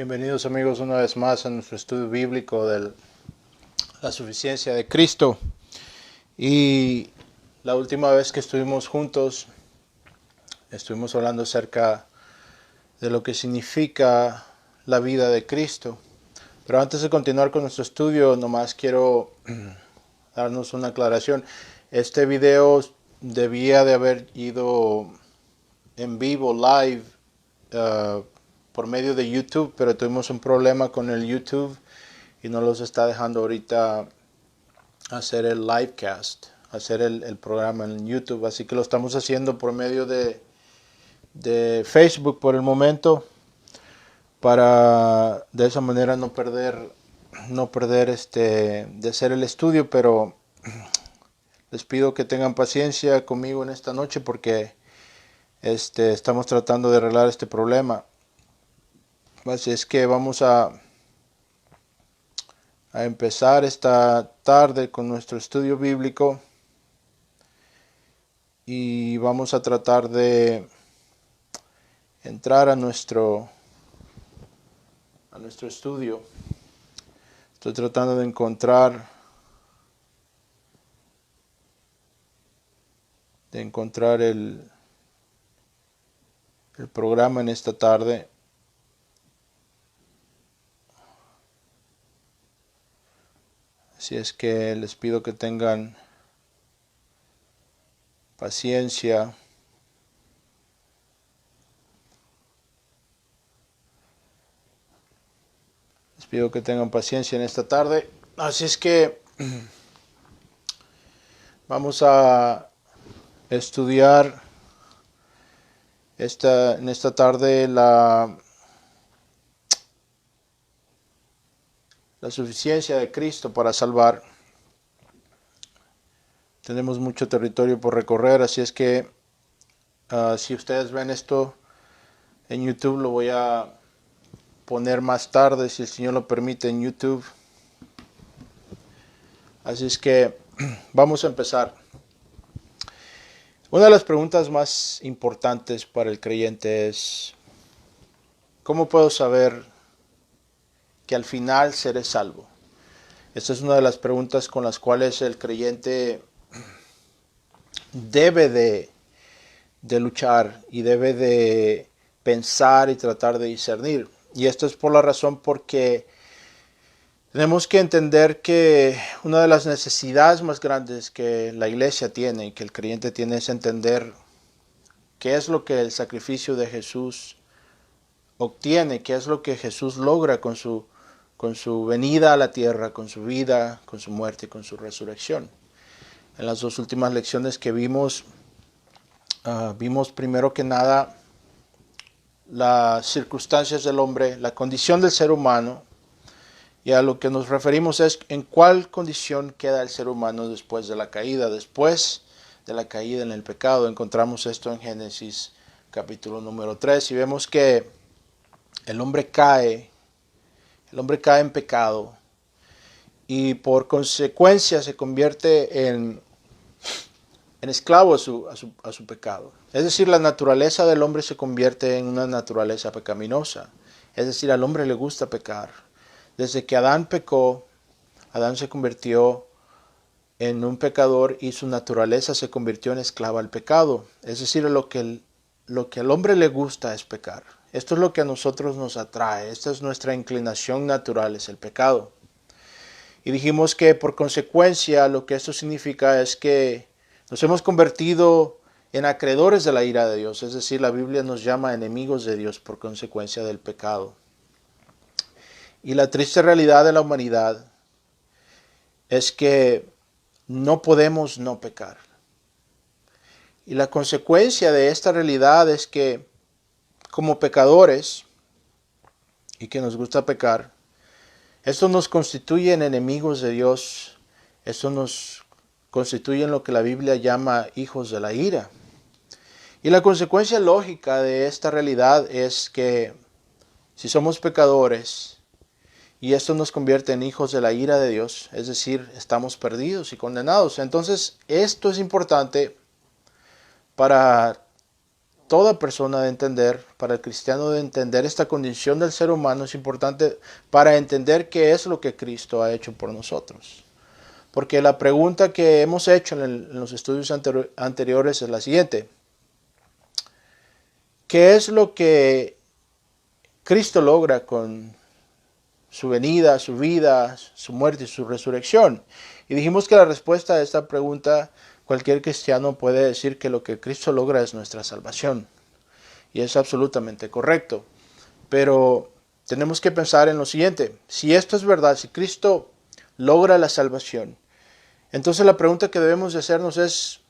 Bienvenidos amigos una vez más a nuestro estudio bíblico de la suficiencia de Cristo. Y la última vez que estuvimos juntos, estuvimos hablando acerca de lo que significa la vida de Cristo. Pero antes de continuar con nuestro estudio, nomás quiero darnos una aclaración. Este video debía de haber ido en vivo, live, por medio de YouTube, pero tuvimos un problema con el YouTube y no los está dejando ahorita hacer el livecast, hacer el programa en YouTube, así que lo estamos haciendo por medio de Facebook por el momento, para de esa manera no perder de hacer el estudio. Pero les pido que tengan paciencia conmigo en esta noche porque estamos tratando de arreglar este problema. Así es que vamos a empezar esta tarde con nuestro estudio bíblico y vamos a tratar de entrar a nuestro estudio. Estoy tratando de encontrar el programa en esta tarde. Así es que les pido que tengan paciencia. Les pido que tengan paciencia en esta tarde. Así es que vamos a estudiar en esta tarde la suficiencia de Cristo para salvar. Tenemos mucho territorio por recorrer, así es que si ustedes ven esto en YouTube, lo voy a poner más tarde, si el Señor lo permite, en YouTube. Así es que vamos a empezar. Una de las preguntas más importantes para el creyente es: ¿cómo puedo saber que al final seré salvo? Esta es una de las preguntas con las cuales el creyente debe de luchar y debe de pensar y tratar de discernir. Y esto es por la razón porque tenemos que entender que una de las necesidades más grandes que la iglesia tiene y que el creyente tiene es entender qué es lo que el sacrificio de Jesús obtiene, qué es lo que Jesús logra con su venida a la tierra, con su vida, con su muerte y con su resurrección. En las dos últimas lecciones que vimos primero que nada las circunstancias del hombre, la condición del ser humano, y a lo que nos referimos es en cuál condición queda el ser humano después de la caída. Después de la caída en el pecado, encontramos esto en Génesis capítulo número 3 y vemos que el hombre cae en pecado y por consecuencia se convierte en esclavo a su pecado. Es decir, la naturaleza del hombre se convierte en una naturaleza pecaminosa. Es decir, al hombre le gusta pecar. Desde que Adán pecó, Adán se convirtió en un pecador y su naturaleza se convirtió en esclava al pecado. Es decir, lo que al hombre le gusta es pecar. Esto es lo que a nosotros nos atrae. Esta es nuestra inclinación natural, es el pecado. Y dijimos que por consecuencia lo que esto significa es que nos hemos convertido en acreedores de la ira de Dios. Es decir, la Biblia nos llama enemigos de Dios por consecuencia del pecado. Y la triste realidad de la humanidad es que no podemos no pecar. Y la consecuencia de esta realidad es que como pecadores, y que nos gusta pecar, esto nos constituye en enemigos de Dios. Esto nos constituye en lo que la Biblia llama hijos de la ira. Y la consecuencia lógica de esta realidad es que si somos pecadores y esto nos convierte en hijos de la ira de Dios, es decir, estamos perdidos y condenados. Entonces, esto es importante para toda persona de entender, para el cristiano de entender esta condición del ser humano, es importante para entender qué es lo que Cristo ha hecho por nosotros. Porque la pregunta que hemos hecho en los estudios anteriores es la siguiente. ¿Qué es lo que Cristo logra con su venida, su vida, su muerte y su resurrección? Y dijimos que la respuesta a esta pregunta, cualquier cristiano puede decir que lo que Cristo logra es nuestra salvación. Y es absolutamente correcto. Pero tenemos que pensar en lo siguiente. Si esto es verdad, si Cristo logra la salvación, entonces la pregunta que debemos de hacernos es,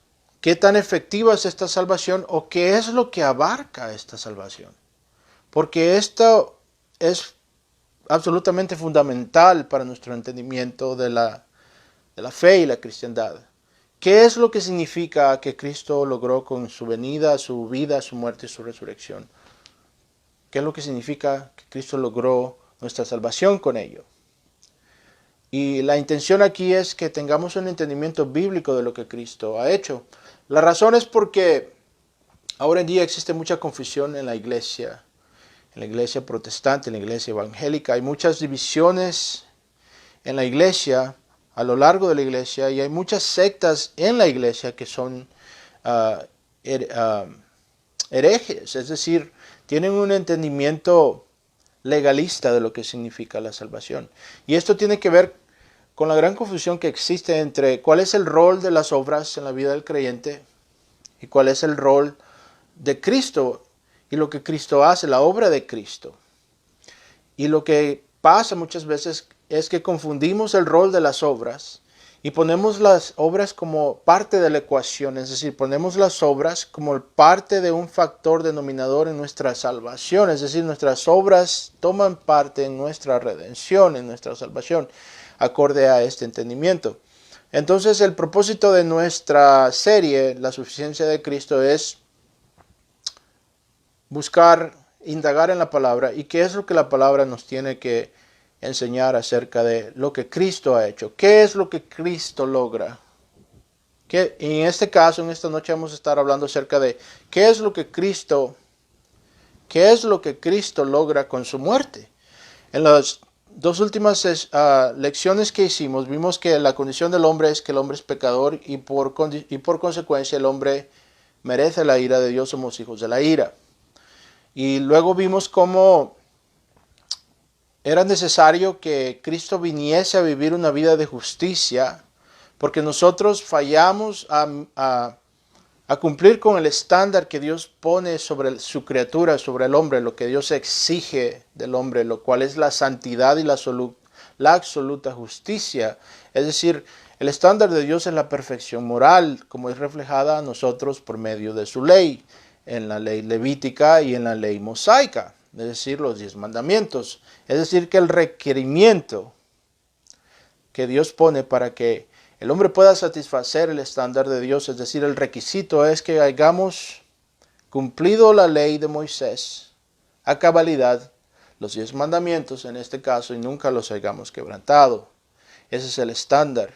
¿qué tan efectiva es esta salvación o qué es lo que abarca esta salvación? Porque esto es absolutamente fundamental para nuestro entendimiento de la fe y la cristiandad. ¿Qué es lo que significa que Cristo logró con su venida, su vida, su muerte y su resurrección? ¿Qué es lo que significa que Cristo logró nuestra salvación con ello? Y la intención aquí es que tengamos un entendimiento bíblico de lo que Cristo ha hecho. La razón es porque ahora en día existe mucha confusión en la iglesia protestante, en la iglesia evangélica. Hay muchas divisiones en la iglesia, a lo largo de la iglesia, y hay muchas sectas en la iglesia que son herejes, es decir, tienen un entendimiento legalista de lo que significa la salvación. Y esto tiene que ver con la gran confusión que existe entre cuál es el rol de las obras en la vida del creyente y cuál es el rol de Cristo y lo que Cristo hace, la obra de Cristo. Y lo que pasa muchas veces es que confundimos el rol de las obras y ponemos las obras como parte de la ecuación, es decir, ponemos las obras como parte de un factor denominador en nuestra salvación, es decir, nuestras obras toman parte en nuestra redención, en nuestra salvación, acorde a este entendimiento. Entonces, el propósito de nuestra serie, La suficiencia de Cristo, es buscar, indagar en la palabra y qué es lo que la palabra nos tiene que enseñar acerca de lo que Cristo ha hecho. ¿Qué es lo que Cristo logra? Y en este caso, en esta noche vamos a estar hablando acerca de qué es lo que Cristo logra con su muerte. En las dos últimas lecciones que hicimos, vimos que la condición del hombre es que el hombre es pecador y por consecuencia el hombre merece la ira de Dios, somos hijos de la ira. Y luego vimos cómo era necesario que Cristo viniese a vivir una vida de justicia, porque nosotros fallamos a cumplir con el estándar que Dios pone sobre su criatura, sobre el hombre, lo que Dios exige del hombre, lo cual es la santidad y la absoluta justicia. Es decir, el estándar de Dios es la perfección moral, como es reflejada a nosotros por medio de su ley, en la ley levítica y en la ley mosaica, es decir, los 10 mandamientos. Es decir, que el requerimiento que Dios pone para que el hombre pueda satisfacer el estándar de Dios, es decir, el requisito es que hayamos cumplido la ley de Moisés a cabalidad, los 10 mandamientos en este caso, y nunca los hayamos quebrantado. Ese es el estándar.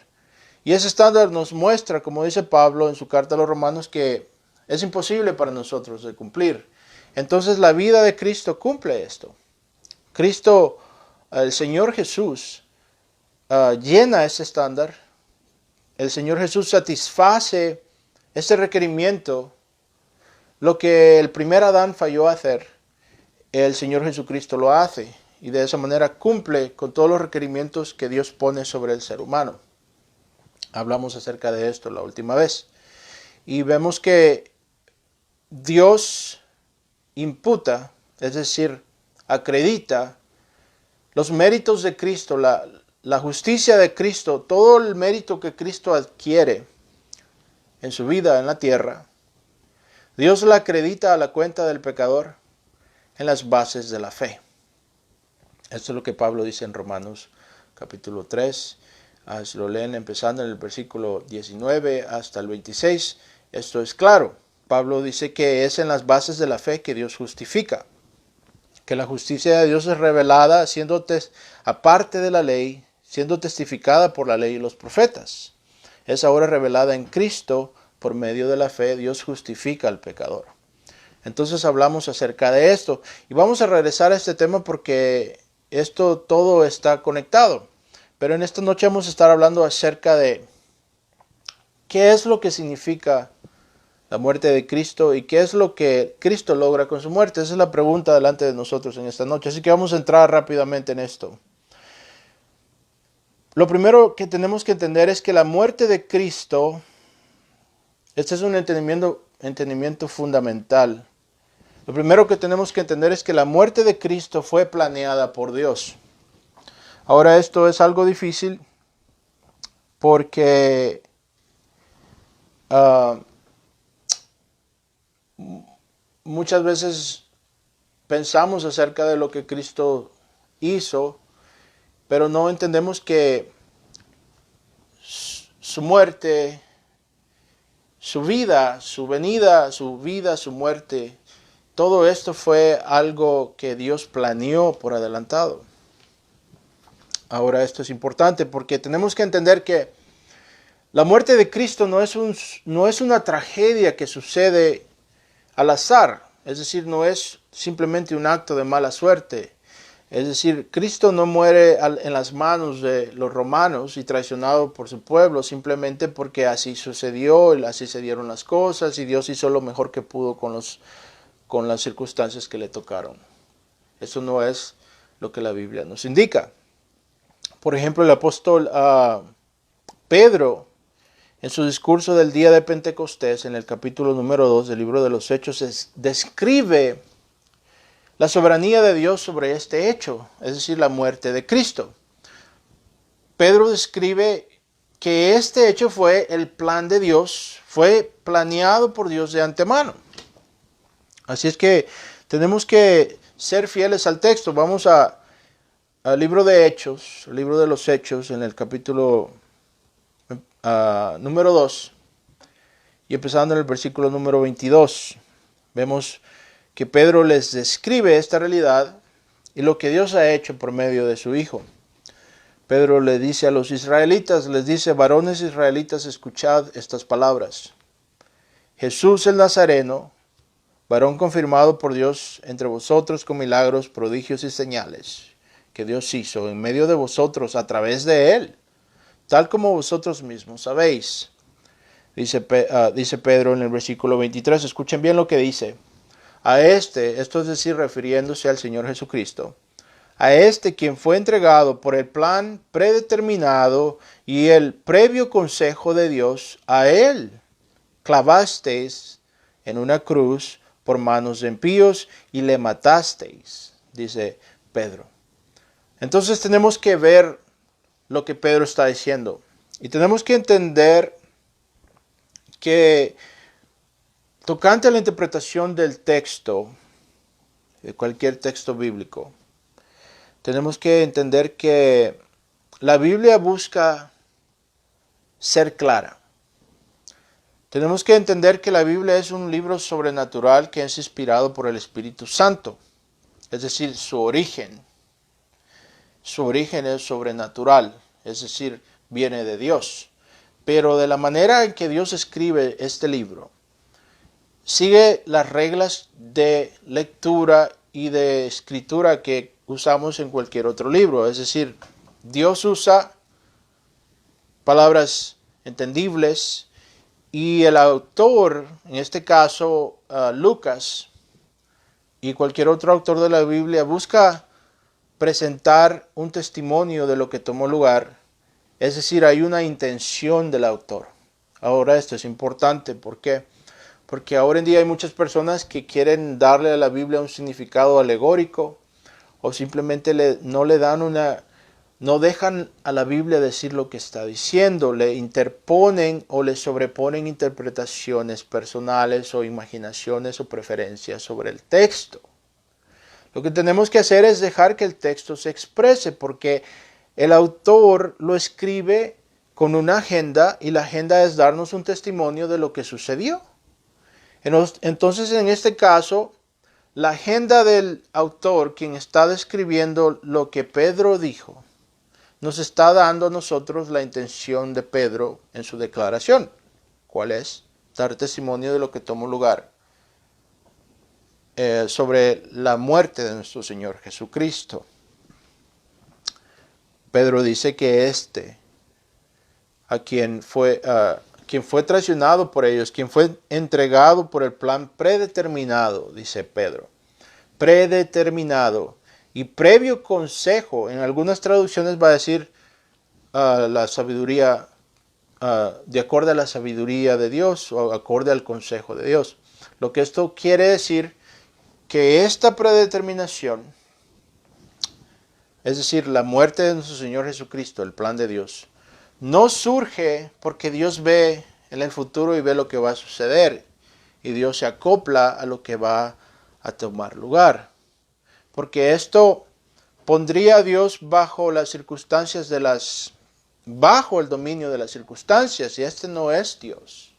Y ese estándar nos muestra, como dice Pablo en su carta a los Romanos, que es imposible para nosotros de cumplir. Entonces la vida de Cristo cumple esto. Cristo, el Señor Jesús, llena ese estándar. El Señor Jesús satisface ese requerimiento. Lo que el primer Adán falló a hacer, el Señor Jesucristo lo hace. Y de esa manera cumple con todos los requerimientos que Dios pone sobre el ser humano. Hablamos acerca de esto la última vez. Y vemos que Dios imputa, es decir, acredita los méritos de Cristo, la justicia de Cristo, todo el mérito que Cristo adquiere en su vida en la tierra. Dios la acredita a la cuenta del pecador en las bases de la fe. Esto es lo que Pablo dice en Romanos capítulo 3. Si lo leen empezando en el versículo 19 hasta el 26, esto es claro. Pablo dice que es en las bases de la fe que Dios justifica, que la justicia de Dios es revelada siendo aparte de la ley, siendo testificada por la ley y los profetas. Es ahora revelada en Cristo por medio de la fe, Dios justifica al pecador. Entonces hablamos acerca de esto. Y vamos a regresar a este tema porque esto todo está conectado. Pero en esta noche vamos a estar hablando acerca de qué es lo que significa la muerte de Cristo y qué es lo que Cristo logra con su muerte. Esa es la pregunta delante de nosotros en esta noche. Así que vamos a entrar rápidamente en esto. Lo primero que tenemos que entender es que la muerte de Cristo, este es un entendimiento fundamental. Lo primero que tenemos que entender es que la muerte de Cristo fue planeada por Dios. Ahora esto es algo difícil porque muchas veces pensamos acerca de lo que Cristo hizo, pero no entendemos que su muerte, su vida, su venida, su muerte, todo esto fue algo que Dios planeó por adelantado. Ahora esto es importante porque tenemos que entender que la muerte de Cristo no es una tragedia que sucede al azar. Es decir, no es simplemente un acto de mala suerte. Es decir, Cristo no muere en las manos de los romanos y traicionado por su pueblo simplemente porque así sucedió, así se dieron las cosas y Dios hizo lo mejor que pudo con las circunstancias que le tocaron. Eso no es lo que la Biblia nos indica. Por ejemplo, el apóstol Pedro, en su discurso del día de Pentecostés, en el capítulo número 2 del libro de los Hechos, describe la soberanía de Dios sobre este hecho, es decir, la muerte de Cristo. Pedro describe que este hecho fue el plan de Dios, fue planeado por Dios de antemano. Así es que tenemos que ser fieles al texto. Vamos al libro de Hechos, el libro de los Hechos, en el capítulo número 2, y empezando en el versículo número 22, vemos que Pedro les describe esta realidad y lo que Dios ha hecho por medio de su Hijo. Pedro le dice a los israelitas, les dice: varones israelitas, escuchad estas palabras. Jesús el Nazareno, varón confirmado por Dios entre vosotros con milagros, prodigios y señales, que Dios hizo en medio de vosotros a través de él, tal como vosotros mismos sabéis. Dice Pedro en el versículo 23, escuchen bien lo que dice. A este, esto es decir, refiriéndose al Señor Jesucristo, a este quien fue entregado por el plan predeterminado y el previo consejo de Dios, a él clavasteis en una cruz por manos de impíos y le matasteis, dice Pedro. Entonces tenemos que ver lo que Pedro está diciendo y tenemos que entender que tocante a la interpretación del texto, de cualquier texto bíblico, tenemos que entender que la Biblia busca ser clara. Tenemos que entender que la Biblia es un libro sobrenatural que es inspirado por el Espíritu Santo, es decir, su origen. Su origen es sobrenatural, es decir, viene de Dios. Pero de la manera en que Dios escribe este libro, sigue las reglas de lectura y de escritura que usamos en cualquier otro libro. Es decir, Dios usa palabras entendibles y el autor, en este caso Lucas y cualquier otro autor de la Biblia, busca presentar un testimonio de lo que tomó lugar. Es decir, hay una intención del autor. Ahora esto es importante. ¿Por qué? Porque ahora en día hay muchas personas que quieren darle a la Biblia un significado alegórico o simplemente no dejan a la Biblia decir lo que está diciendo, le interponen o le sobreponen interpretaciones personales o imaginaciones o preferencias sobre el texto. Lo que tenemos que hacer es dejar que el texto se exprese, porque el autor lo escribe con una agenda y la agenda es darnos un testimonio de lo que sucedió. Entonces, en este caso, la agenda del autor, quien está describiendo lo que Pedro dijo, nos está dando a nosotros la intención de Pedro en su declaración. ¿Cuál es? Dar testimonio de lo que tomó lugar. sobre la muerte de nuestro Señor Jesucristo. Pedro dice que quien fue traicionado por ellos, quien fue entregado por el plan predeterminado, dice Pedro, predeterminado y previo consejo, en algunas traducciones va a decir la sabiduría, de acuerdo a la sabiduría de Dios o acorde al consejo de Dios. Lo que esto quiere decir que esta predeterminación, es decir, la muerte de nuestro Señor Jesucristo, el plan de Dios, no surge porque Dios ve en el futuro y ve lo que va a suceder y Dios se acopla a lo que va a tomar lugar. Porque esto pondría a Dios bajo las circunstancias bajo el dominio de las circunstancias, y este no es Dios.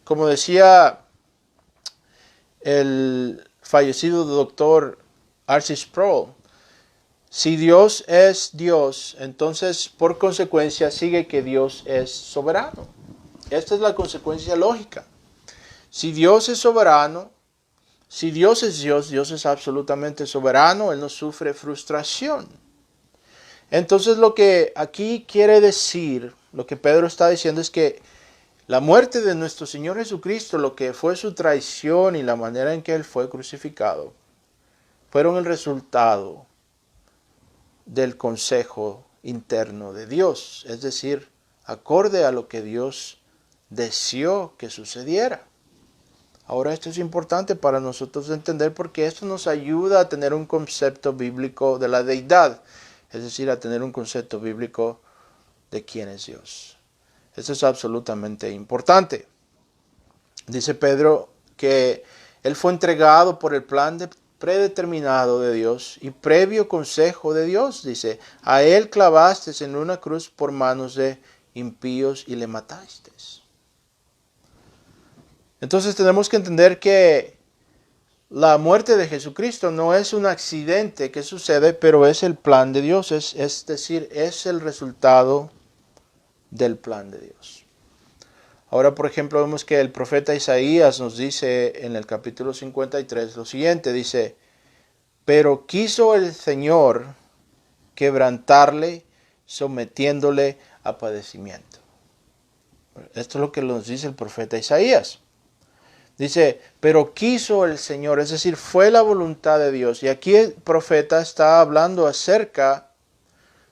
Como decía el fallecido doctor R.C. Sproul, si Dios es Dios, entonces por consecuencia sigue que Dios es soberano. Esta es la consecuencia lógica. Si Dios es soberano, si Dios es Dios, Dios es absolutamente soberano, Él no sufre frustración. Entonces lo que aquí quiere decir, lo que Pedro está diciendo es que la muerte de nuestro Señor Jesucristo, lo que fue su traición y la manera en que Él fue crucificado, fueron el resultado del consejo interno de Dios, es decir, acorde a lo que Dios deseó que sucediera. Ahora esto es importante para nosotros entender porque esto nos ayuda a tener un concepto bíblico de la deidad, es decir, a tener un concepto bíblico de quién es Dios. Esto es absolutamente importante. Dice Pedro que Él fue entregado por el plan predeterminado de Dios y previo consejo de Dios. Dice, a Él clavaste en una cruz por manos de impíos y le mataste. Entonces tenemos que entender que la muerte de Jesucristo no es un accidente que sucede, pero es el plan de Dios, es decir, es el resultado del plan de Dios. Ahora, por ejemplo, vemos que el profeta Isaías nos dice en el capítulo 53 lo siguiente, dice, pero quiso el Señor quebrantarle, sometiéndole a padecimiento. Esto es lo que nos dice el profeta Isaías. Dice, pero quiso el Señor, es decir, fue la voluntad de Dios. Y aquí el profeta está hablando acerca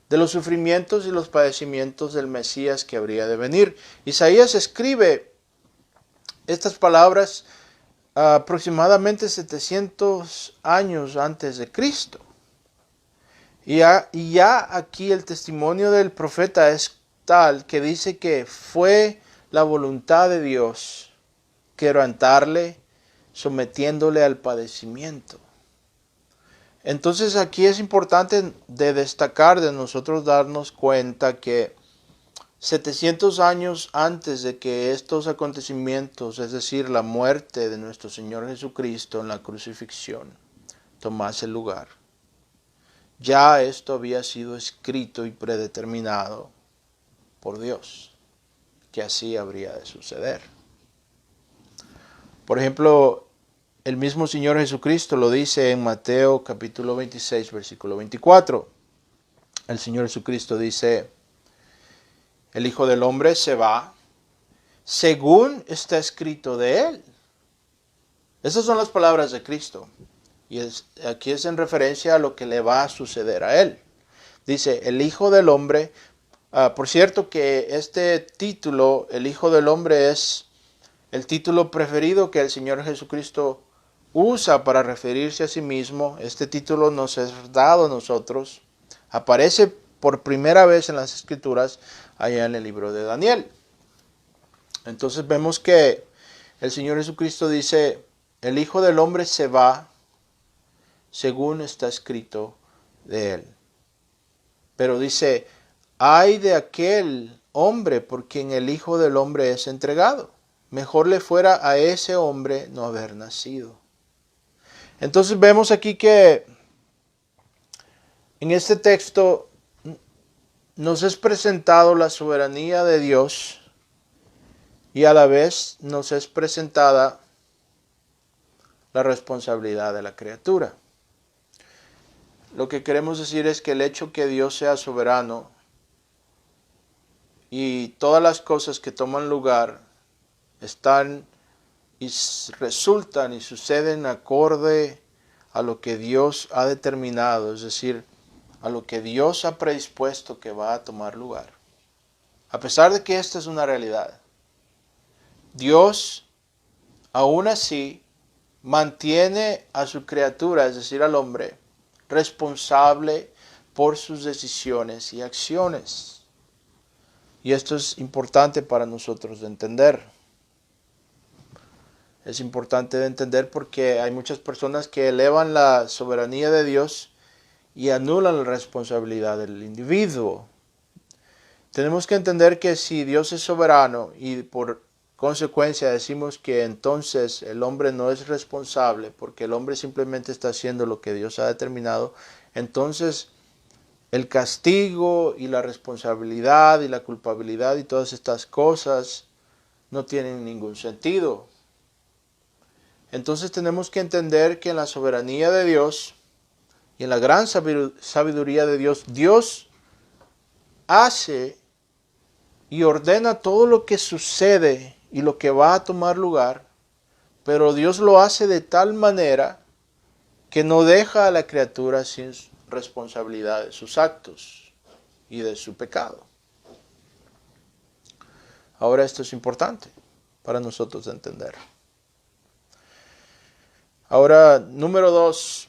de los sufrimientos y los padecimientos del Mesías que habría de venir. Isaías escribe estas palabras aproximadamente 700 años antes de Cristo. Y ya aquí el testimonio del profeta es tal que dice que fue la voluntad de Dios quebrantarle, sometiéndole al padecimiento. Entonces aquí es importante de destacar, de nosotros darnos cuenta que 700 años antes de que estos acontecimientos, es decir, la muerte de nuestro Señor Jesucristo en la crucifixión, tomase lugar, ya esto había sido escrito y predeterminado por Dios, que así habría de suceder. Por ejemplo, el mismo Señor Jesucristo lo dice en Mateo capítulo 26, versículo 24. El Señor Jesucristo dice, el Hijo del Hombre se va según está escrito de Él. Esas son las palabras de Cristo. Y aquí es en referencia a lo que le va a suceder a Él. Dice, el Hijo del Hombre, por cierto que este título, el Hijo del Hombre, es el título preferido que el Señor Jesucristo usa para referirse a sí mismo. Este título nos es dado a nosotros. Aparece por primera vez en las Escrituras allá en el libro de Daniel. Entonces vemos que el Señor Jesucristo dice, el Hijo del Hombre se va según está escrito de Él. Pero dice, ay de aquel hombre por quien el Hijo del Hombre es entregado. Mejor le fuera a ese hombre no haber nacido. Entonces vemos aquí que en este texto nos es presentado la soberanía de Dios y a la vez nos es presentada la responsabilidad de la criatura. Lo que queremos decir es que el hecho que Dios sea soberano y todas las cosas que toman lugar están y resultan y suceden acorde a lo que Dios ha determinado, es decir, a lo que Dios ha predispuesto que va a tomar lugar. A pesar de que esta es una realidad, Dios aún así mantiene a su criatura, es decir, al hombre, responsable por sus decisiones y acciones. Y esto es importante para nosotros de entender. Es importante de entender porque hay muchas personas que elevan la soberanía de Dios y anulan la responsabilidad del individuo. Tenemos que entender que si Dios es soberano y por consecuencia decimos que entonces el hombre no es responsable porque el hombre simplemente está haciendo lo que Dios ha determinado, entonces el castigo y la responsabilidad y la culpabilidad y todas estas cosas no tienen ningún sentido. Entonces tenemos que entender que en la soberanía de Dios y en la gran sabiduría de Dios, Dios hace y ordena todo lo que sucede y lo que va a tomar lugar, pero Dios lo hace de tal manera que no deja a la criatura sin responsabilidad de sus actos y de su pecado. Ahora esto es importante para nosotros entender. Ahora, número 2,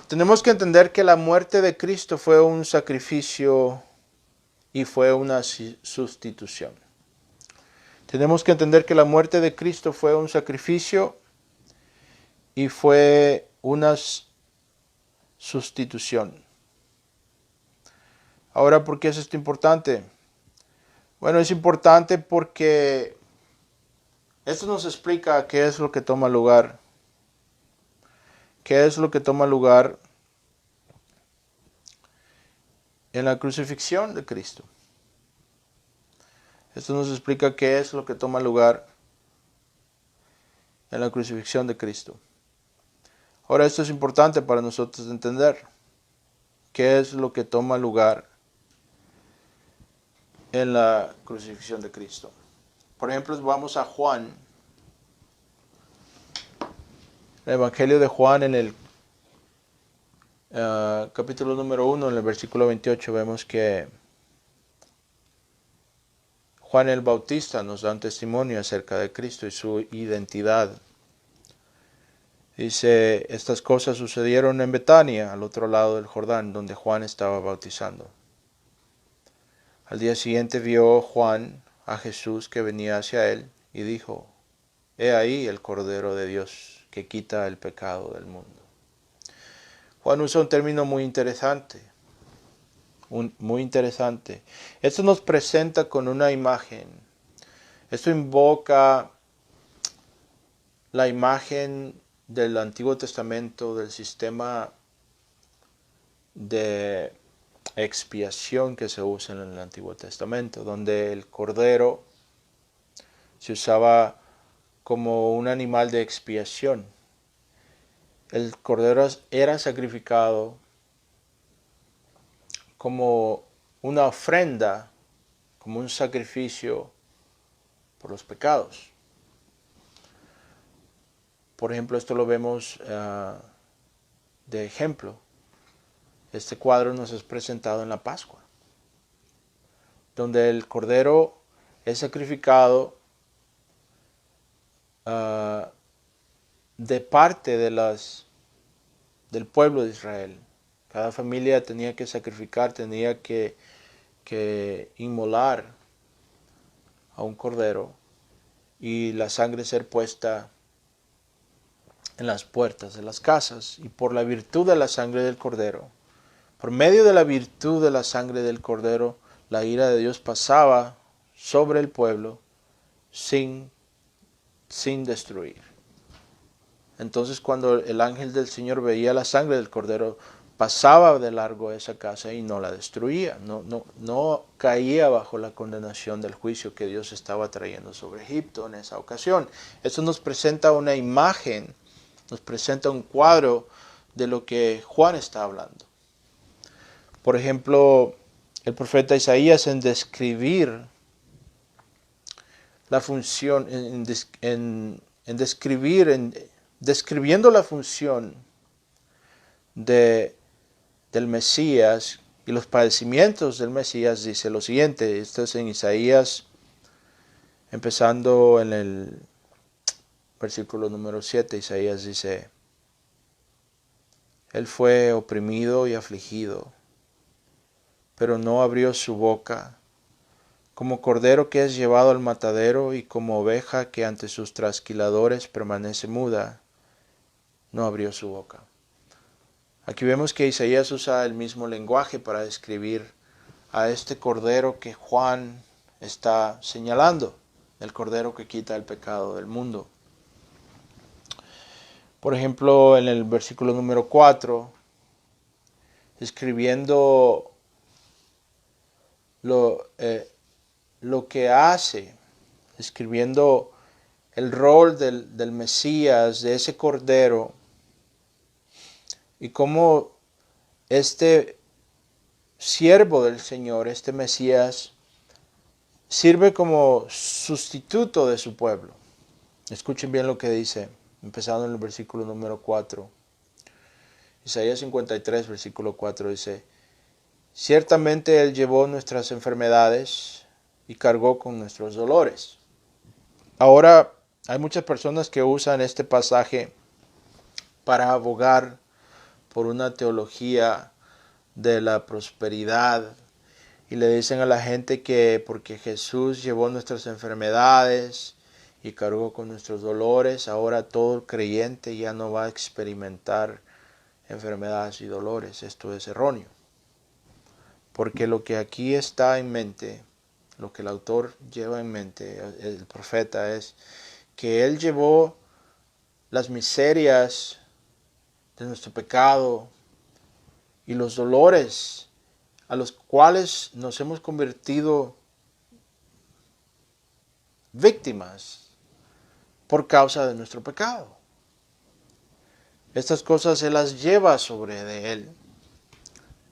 tenemos que entender que la muerte de Cristo fue un sacrificio y fue una sustitución. Tenemos que entender que la muerte de Cristo fue un sacrificio y fue una sustitución. Ahora, ¿por qué es esto importante? Bueno, es importante porque esto nos explica qué es lo que toma lugar. ¿Qué es lo que toma lugar en la crucifixión de Cristo? Esto nos explica qué es lo que toma lugar en la crucifixión de Cristo. Ahora, esto es importante para nosotros entender. ¿Qué es lo que toma lugar en la crucifixión de Cristo? Por ejemplo, vamos a Juan. El Evangelio de Juan en el capítulo número 1, en el versículo 28, vemos que Juan el Bautista nos da un testimonio acerca de Cristo y su identidad. Dice, estas cosas sucedieron en Betania, al otro lado del Jordán, donde Juan estaba bautizando. Al día siguiente vio Juan a Jesús que venía hacia él y dijo, he ahí el Cordero de Dios que quita el pecado del mundo. Juan usa un término muy interesante. Esto nos presenta con una imagen. Esto invoca la imagen del Antiguo Testamento, del sistema de expiación que se usa en el Antiguo Testamento, donde el cordero se usaba como un animal de expiación. El cordero era sacrificado como una ofrenda, como un sacrificio por los pecados. Por ejemplo, esto lo vemos de ejemplo. Este cuadro nos es presentado en la Pascua, donde el cordero es sacrificado de parte del pueblo de Israel. Cada familia tenía que sacrificar, tenía que inmolar a un cordero y la sangre ser puesta en las puertas de las casas. Y por la virtud de la sangre del cordero, por medio de la virtud de la sangre del cordero, la ira de Dios pasaba sobre el pueblo sin destruir. Entonces cuando el ángel del Señor veía la sangre del cordero, pasaba de largo esa casa y no la destruía, no caía bajo la condenación del juicio que Dios estaba trayendo sobre Egipto en esa ocasión. Esto nos presenta una imagen nos presenta un cuadro de lo que Juan está hablando. Por ejemplo, el profeta Isaías en describir la función, describiendo la función del Mesías y los padecimientos del Mesías, dice lo siguiente. Esto es en Isaías, empezando en el versículo número 7. Isaías dice: Él fue oprimido y afligido, pero no abrió su boca. Como cordero que es llevado al matadero y como oveja que ante sus trasquiladores permanece muda, no abrió su boca. Aquí vemos que Isaías usa el mismo lenguaje para describir a este cordero que Juan está señalando, el cordero que quita el pecado del mundo. Por ejemplo, en el versículo número 4, escribiendo lo que hace, escribiendo el rol del Mesías, de ese cordero, y cómo este siervo del Señor, este Mesías, sirve como sustituto de su pueblo. Escuchen bien lo que dice, empezando en el versículo número 4. Isaías 53, versículo 4 dice: Ciertamente Él llevó nuestras enfermedades y cargó con nuestros dolores. Ahora, hay muchas personas que usan este pasaje para abogar por una teología de la prosperidad y le dicen a la gente que porque Jesús llevó nuestras enfermedades y cargó con nuestros dolores, ahora todo creyente ya no va a experimentar enfermedades y dolores. Esto es erróneo, porque lo que aquí está en mente, lo que el autor lleva en mente, el profeta, es que Él llevó las miserias de nuestro pecado y los dolores a los cuales nos hemos convertido víctimas por causa de nuestro pecado. Estas cosas Él las lleva sobre de Él.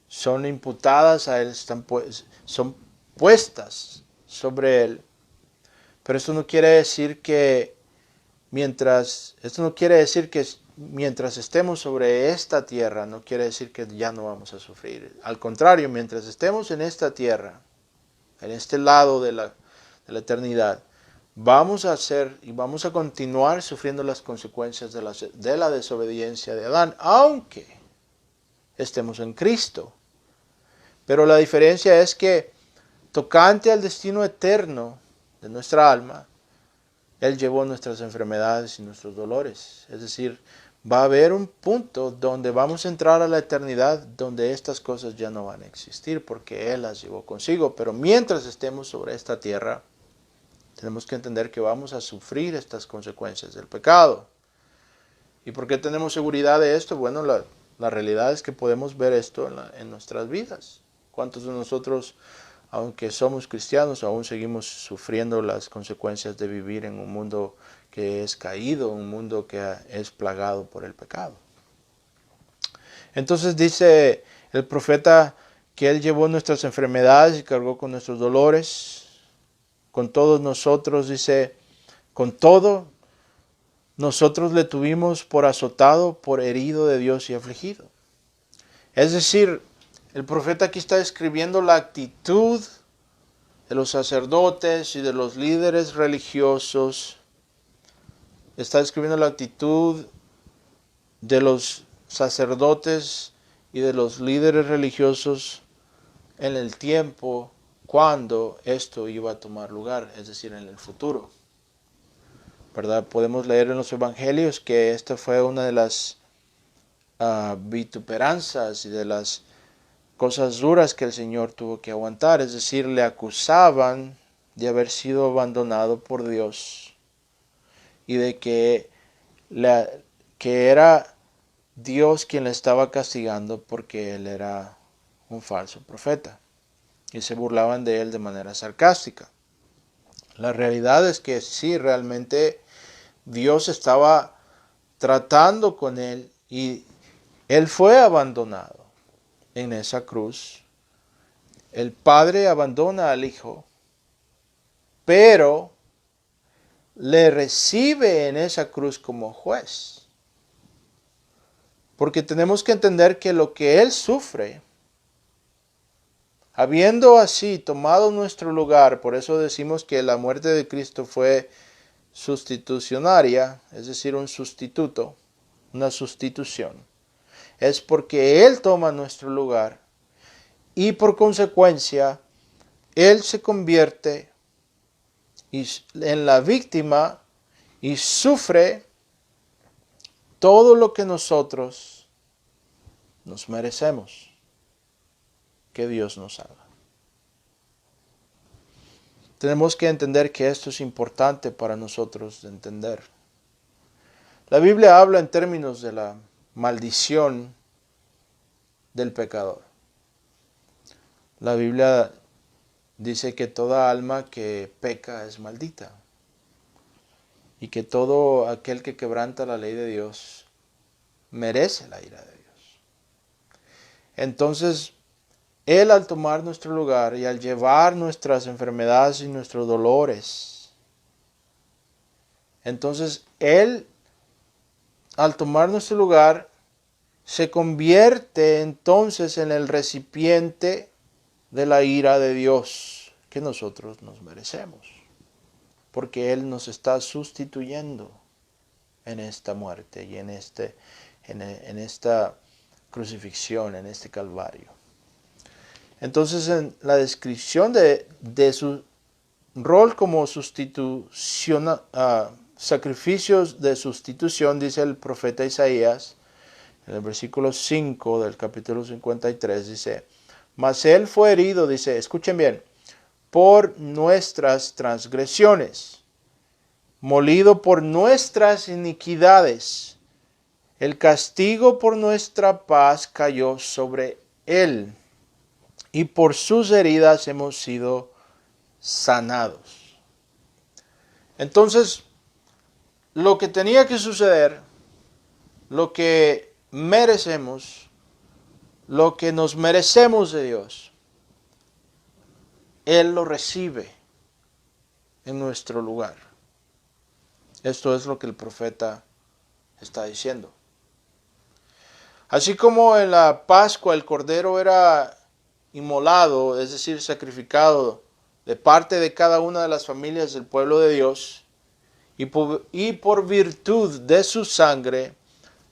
Son imputadas a Él, son puestas sobre Él. Pero esto no quiere decir que mientras estemos sobre esta tierra, no quiere decir que ya no vamos a sufrir. Al contrario, mientras estemos en esta tierra, en este lado de la eternidad, vamos a hacer y vamos a continuar sufriendo las consecuencias de la desobediencia de Adán, aunque estemos en Cristo. Pero la diferencia es que, tocante al destino eterno de nuestra alma, Él llevó nuestras enfermedades y nuestros dolores. Es decir, va a haber un punto donde vamos a entrar a la eternidad donde estas cosas ya no van a existir porque Él las llevó consigo. Pero mientras estemos sobre esta tierra, tenemos que entender que vamos a sufrir estas consecuencias del pecado. ¿Y por qué tenemos seguridad de esto? Bueno, la realidad es que podemos ver esto en nuestras vidas. ¿Cuántos de nosotros, aunque somos cristianos, aún seguimos sufriendo las consecuencias de vivir en un mundo que es caído, un mundo que es plagado por el pecado? Entonces dice el profeta que Él llevó nuestras enfermedades y cargó con nuestros dolores. Con todos nosotros, dice, con todo, nosotros le tuvimos por azotado, por herido de Dios y afligido. Es decir, el profeta aquí está describiendo la actitud de los sacerdotes y de los líderes religiosos. Está describiendo la actitud de los sacerdotes y de los líderes religiosos en el tiempo cuando esto iba a tomar lugar, es decir, en el futuro. ¿Verdad? Podemos leer en los evangelios que esta fue una de las vituperanzas y de las cosas duras que el Señor tuvo que aguantar, es decir, le acusaban de haber sido abandonado por Dios y de que era Dios quien le estaba castigando porque él era un falso profeta y se burlaban de él de manera sarcástica. La realidad es que sí, realmente Dios estaba tratando con él, y él fue abandonado en esa cruz. El Padre abandona al Hijo, pero le recibe en esa cruz como juez. Porque tenemos que entender que lo que Él sufre, habiendo así tomado nuestro lugar, por eso decimos que la muerte de Cristo fue sustitucionaria, es decir, un sustituto, una sustitución. Es porque Él toma nuestro lugar y por consecuencia Él se convierte en la víctima y sufre todo lo que nosotros nos merecemos que Dios nos haga. Tenemos que entender que esto es importante para nosotros de entender. La Biblia habla en términos de la maldición del pecador. La Biblia dice que toda alma que peca es maldita y que todo aquel que quebranta la ley de Dios merece la ira de Dios. Entonces, Él al tomar nuestro lugar y al llevar nuestras enfermedades y nuestros dolores, entonces Él al tomar nuestro lugar se convierte entonces en el recipiente de la ira de Dios que nosotros nos merecemos, porque Él nos está sustituyendo en esta muerte y en esta crucifixión, en este calvario. Entonces, en la descripción de su rol como sacrificios de sustitución, dice el profeta Isaías, en el versículo 5 del capítulo 53, dice, mas Él fue herido, dice, escuchen bien, por nuestras transgresiones, molido por nuestras iniquidades. El castigo por nuestra paz cayó sobre Él, y por sus heridas hemos sido sanados. Entonces, lo que tenía que suceder, lo que merecemos, lo que nos merecemos de Dios, Él lo recibe en nuestro lugar. Esto es lo que el profeta está diciendo. Así como en la Pascua el cordero era inmolado, es decir, sacrificado de parte de cada una de las familias del pueblo de Dios, y por virtud de su sangre,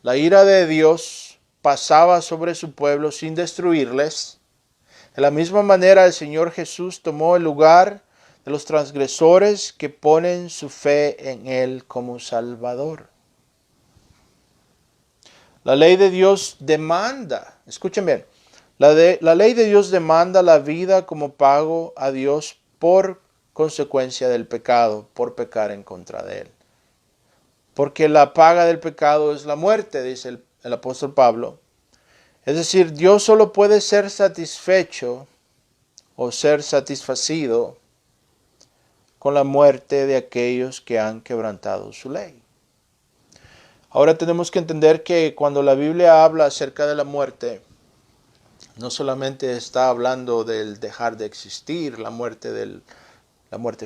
la ira de Dios pasaba sobre su pueblo sin destruirles. De la misma manera el Señor Jesús tomó el lugar de los transgresores que ponen su fe en Él como Salvador. La ley de Dios demanda, escuchen bien, la ley de Dios demanda la vida como pago a Dios por consecuencia del pecado, por pecar en contra de Él. Porque la paga del pecado es la muerte, dice el apóstol Pablo. Es decir, Dios solo puede ser satisfecho o ser satisfacido con la muerte de aquellos que han quebrantado su ley. Ahora tenemos que entender que cuando la Biblia habla acerca de la muerte, no solamente está hablando del dejar de existir, la muerte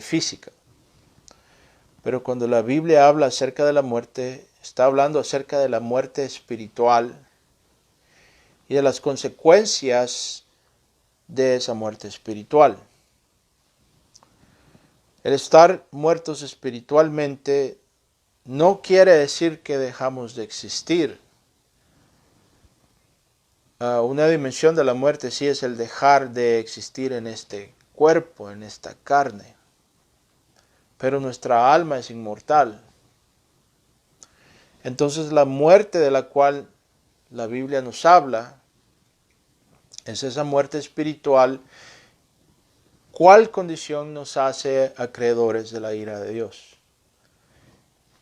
física, pero cuando la Biblia habla acerca de la muerte, está hablando acerca de la muerte espiritual y de las consecuencias de esa muerte espiritual. El estar muertos espiritualmente no quiere decir que dejamos de existir. Una dimensión de la muerte sí es el dejar de existir en este cuerpo, en esta carne. Pero nuestra alma es inmortal. Entonces la muerte de la cual la Biblia nos habla es esa muerte espiritual. ¿Cuál condición nos hace acreedores de la ira de Dios?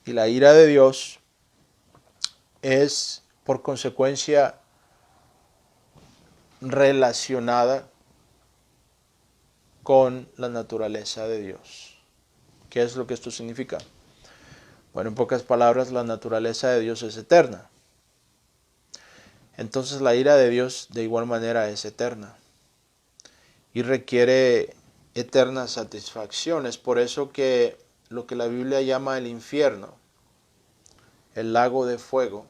Y la ira de Dios es por consecuencia relacionada con la naturaleza de Dios. ¿Qué es lo que esto significa? Bueno, en pocas palabras, la naturaleza de Dios es eterna. Entonces la ira de Dios de igual manera es eterna y requiere eterna satisfacción. Es por eso que lo que la Biblia llama el infierno, el lago de fuego,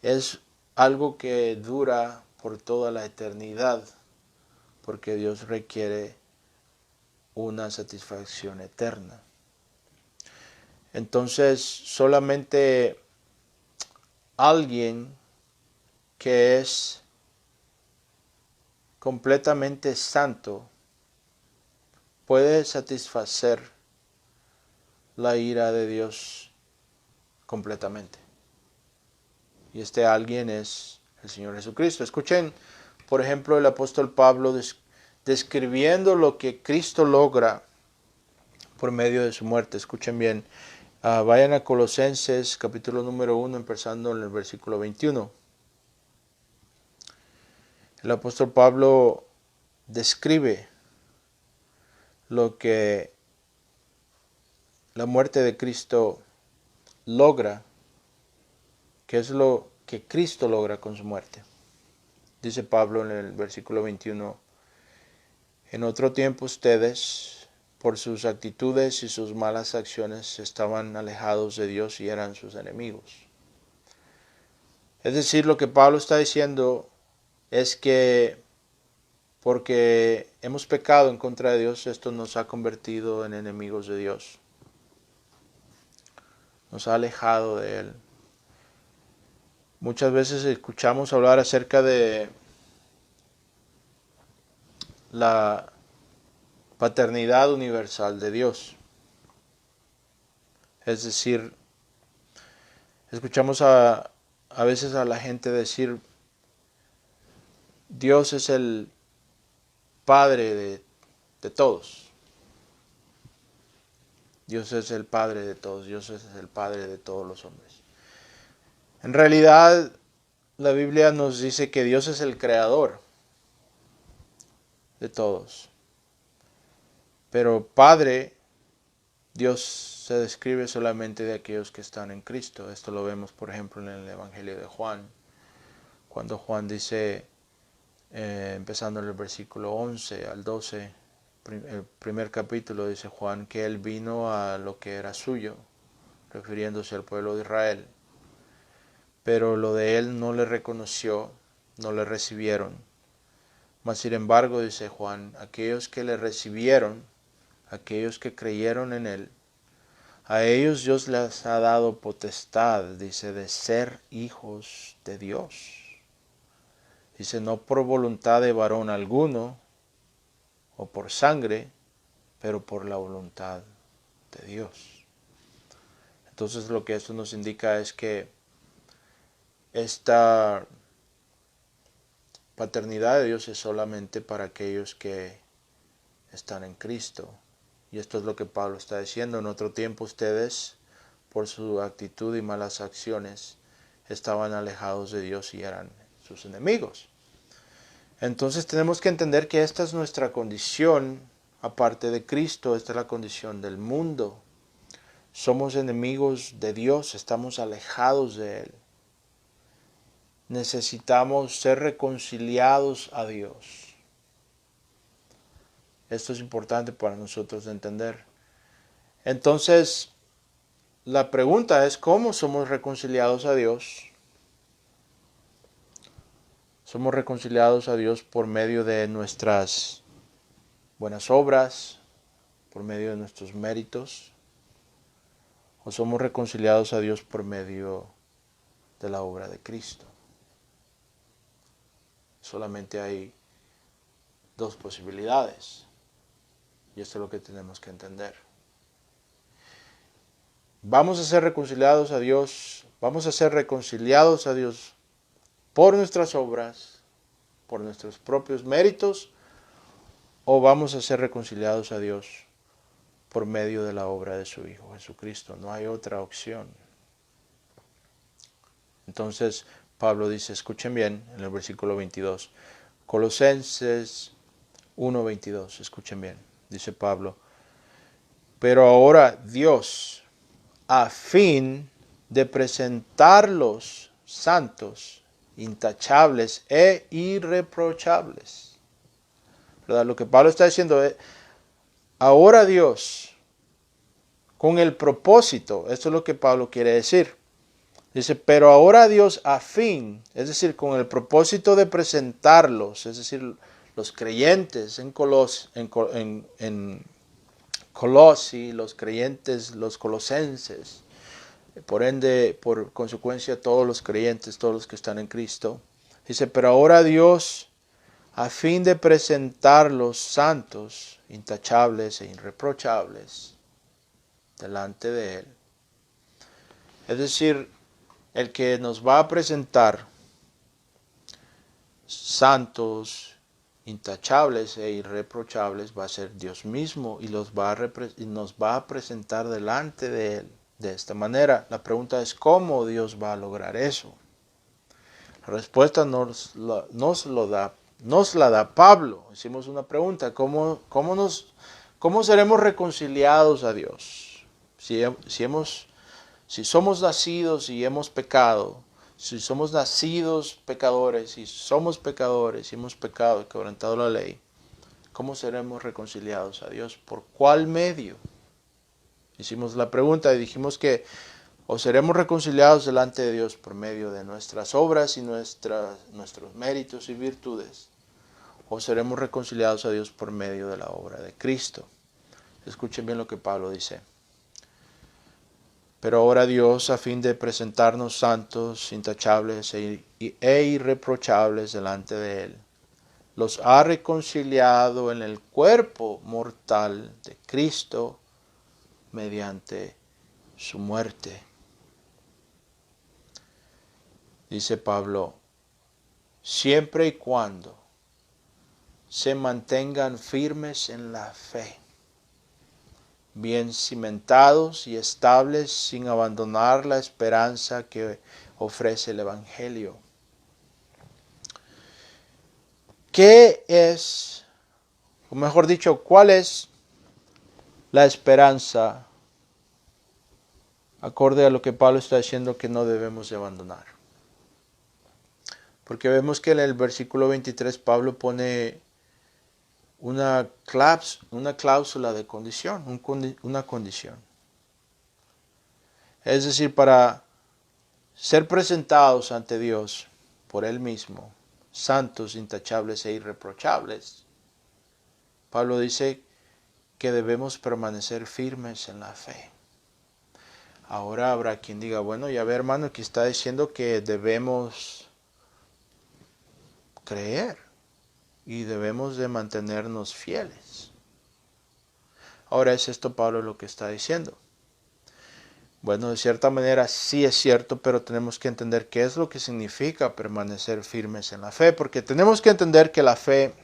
es algo que dura por toda la eternidad, porque Dios requiere una satisfacción eterna. Entonces, solamente alguien que es completamente santo puede satisfacer la ira de Dios completamente. Y este alguien es el Señor Jesucristo. Escuchen, por ejemplo, el apóstol Pablo describiendo lo que Cristo logra por medio de su muerte. Escuchen bien. Vayan a Colosenses capítulo número 1, empezando en el versículo 21. El apóstol Pablo describe lo que la muerte de Cristo logra, que es lo que Cristo logra con su muerte. Dice Pablo en el versículo 21, en otro tiempo ustedes, por sus actitudes y sus malas acciones, estaban alejados de Dios y eran sus enemigos. Es decir, lo que Pablo está diciendo es que porque hemos pecado en contra de Dios, esto nos ha convertido en enemigos de Dios. Nos ha alejado de Él. Muchas veces escuchamos hablar acerca de la paternidad universal de Dios. Es decir, escuchamos a veces a la gente decir, Dios es el Padre de todos. Dios es el Padre de todos. Dios es el Padre de todos los hombres. En realidad, la Biblia nos dice que Dios es el Creador de todos. Pero Padre, Dios se describe solamente de aquellos que están en Cristo. Esto lo vemos, por ejemplo, en el Evangelio de Juan. Cuando Juan dice, empezando en el versículo 11 al 12, el primer capítulo, dice Juan que Él vino a lo que era suyo, refiriéndose al pueblo de Israel. Pero lo de Él no le reconoció, no le recibieron. Mas sin embargo, dice Juan, aquellos que le recibieron, aquellos que creyeron en Él, a ellos Dios les ha dado potestad, dice, de ser hijos de Dios. Dice, no por voluntad de varón alguno, o por sangre, pero por la voluntad de Dios. Entonces lo que esto nos indica es que esta paternidad de Dios es solamente para aquellos que están en Cristo. Y esto es lo que Pablo está diciendo. En otro tiempo ustedes, por su actitud y malas acciones, estaban alejados de Dios y eran sus enemigos. Entonces tenemos que entender que esta es nuestra condición, aparte de Cristo, esta es la condición del mundo. Somos enemigos de Dios, estamos alejados de Él. Necesitamos ser reconciliados a Dios. Esto es importante para nosotros de entender. Entonces, la pregunta es, ¿cómo somos reconciliados a Dios? Somos reconciliados a Dios por medio de nuestras buenas obras, por medio de nuestros méritos, o somos reconciliados a Dios por medio de la obra de Cristo. Solamente hay dos posibilidades, y esto es lo que tenemos que entender. Vamos a ser reconciliados a Dios por nuestras obras, por nuestros propios méritos, o vamos a ser reconciliados a Dios por medio de la obra de su Hijo Jesucristo. No hay otra opción. Entonces Pablo dice, escuchen bien en el versículo 22, Colosenses 1:22, escuchen bien, dice Pablo, pero ahora Dios, a fin de presentarlos santos, intachables e irreprochables. ¿Verdad? Lo que Pablo está diciendo es, ahora Dios, con el propósito, esto es lo que Pablo quiere decir. Dice, pero ahora Dios a fin, es decir, con el propósito de presentarlos, es decir, los creyentes en Colosi, los creyentes, los colosenses, por ende, por consecuencia, todos los creyentes, todos los que están en Cristo. Dice, pero ahora Dios, a fin de presentarlos santos, intachables e irreprochables delante de Él. Es decir, el que nos va a presentar santos, intachables e irreprochables va a ser Dios mismo y nos va a presentar delante de Él de esta manera. La pregunta es ¿cómo Dios va a lograr eso? La respuesta nos la da Pablo. Hicimos una pregunta, ¿cómo seremos reconciliados a Dios? Si somos nacidos y hemos pecado, si somos nacidos pecadores y somos pecadores y hemos pecado y quebrantado la ley, ¿cómo seremos reconciliados a Dios? ¿Por cuál medio? Hicimos la pregunta y dijimos que o seremos reconciliados delante de Dios por medio de nuestras obras y nuestros méritos y virtudes, o seremos reconciliados a Dios por medio de la obra de Cristo. Escuchen bien lo que Pablo dice. Pero ahora Dios, a fin de presentarnos santos, intachables e irreprochables delante de Él, los ha reconciliado en el cuerpo mortal de Cristo mediante su muerte. Dice Pablo, siempre y cuando se mantengan firmes en la fe, bien cimentados y estables sin abandonar la esperanza que ofrece el Evangelio. ¿Qué es, o mejor dicho, cuál es la esperanza acorde a lo que Pablo está diciendo que no debemos de abandonar? Porque vemos que en el versículo 23 Pablo pone una cláusula de condición, una condición. Es decir, para ser presentados ante Dios por Él mismo, santos, intachables e irreprochables, Pablo dice que debemos permanecer firmes en la fe. Ahora habrá quien diga, bueno, ya ve hermano, que está diciendo que debemos creer y debemos de mantenernos fieles. Ahora, ¿es esto Pablo lo que está diciendo? Bueno, de cierta manera sí es cierto, pero tenemos que entender qué es lo que significa permanecer firmes en la fe, porque tenemos que entender que la fe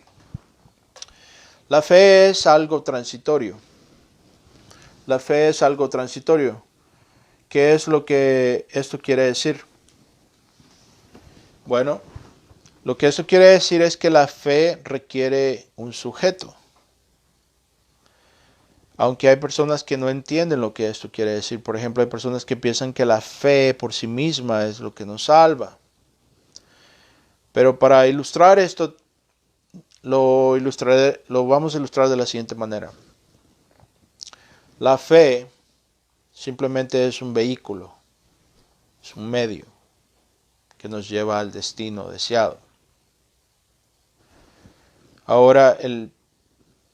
es algo transitorio. La fe es algo transitorio. ¿Qué es lo que esto quiere decir? Bueno, lo que eso quiere decir es que la fe requiere un sujeto. Aunque hay personas que no entienden lo que esto quiere decir. Por ejemplo, hay personas que piensan que la fe por sí misma es lo que nos salva. Pero para ilustrar esto, lo vamos a ilustrar de la siguiente manera. La fe simplemente es un vehículo, es un medio que nos lleva al destino deseado. Ahora,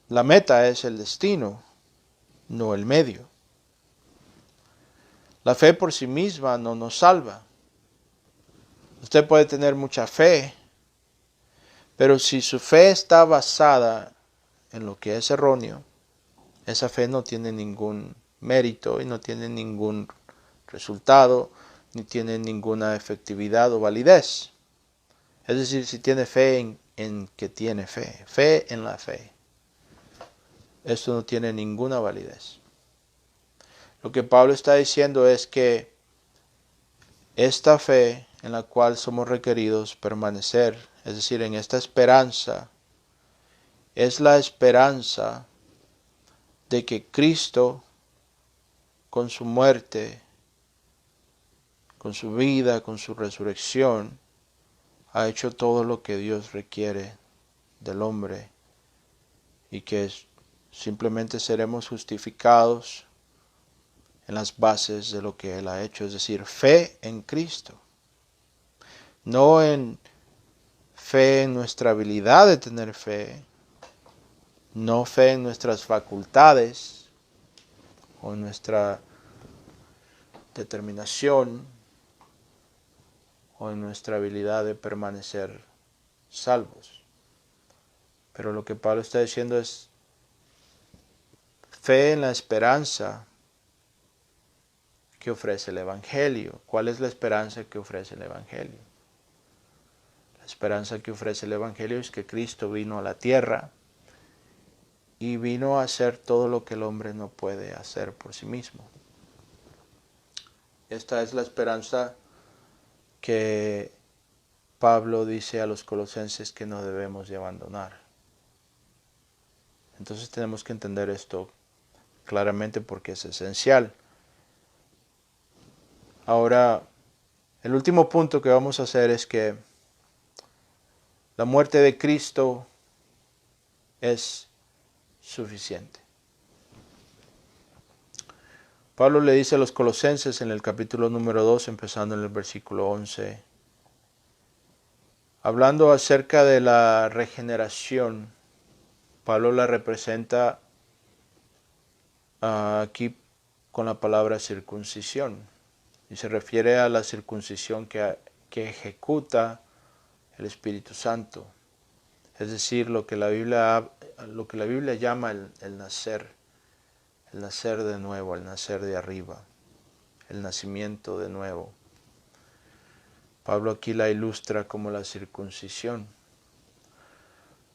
la meta es el destino, no el medio. La fe por sí misma no nos salva. Usted puede tener mucha fe, pero si su fe está basada en lo que es erróneo, esa fe no tiene ningún mérito y no tiene ningún resultado, ni tiene ninguna efectividad o validez. Es decir, si tiene fe en que tiene fe, fe en la fe, esto no tiene ninguna validez. Lo que Pablo está diciendo es que esta fe en la cual somos requeridos permanecer, es decir, en esta esperanza, es la esperanza de que Cristo, con su muerte, con su vida, con su resurrección, ha hecho todo lo que Dios requiere del hombre y que simplemente seremos justificados en las bases de lo que Él ha hecho, es decir, fe en Cristo. No en fe en nuestra habilidad de tener fe, no fe en nuestras facultades o en nuestra determinación o en nuestra habilidad de permanecer salvos. Pero lo que Pablo está diciendo es fe en la esperanza que ofrece el Evangelio. ¿Cuál es la esperanza que ofrece el Evangelio? La esperanza que ofrece el Evangelio es que Cristo vino a la tierra y vino a hacer todo lo que el hombre no puede hacer por sí mismo. Esta es la esperanza que Pablo dice a los colosenses que no debemos de abandonar. Entonces tenemos que entender esto claramente porque es esencial. Ahora, el último punto que vamos a hacer es que la muerte de Cristo es suficiente. Pablo le dice a los colosenses en el capítulo número 2, empezando en el versículo 11, hablando acerca de la regeneración, Pablo la representa aquí con la palabra circuncisión. Y se refiere a la circuncisión que ejecuta el Espíritu Santo. Es decir, lo que la Biblia llama el nacer de nuevo, el nacer de arriba, el nacimiento de nuevo. Pablo aquí la ilustra como la circuncisión.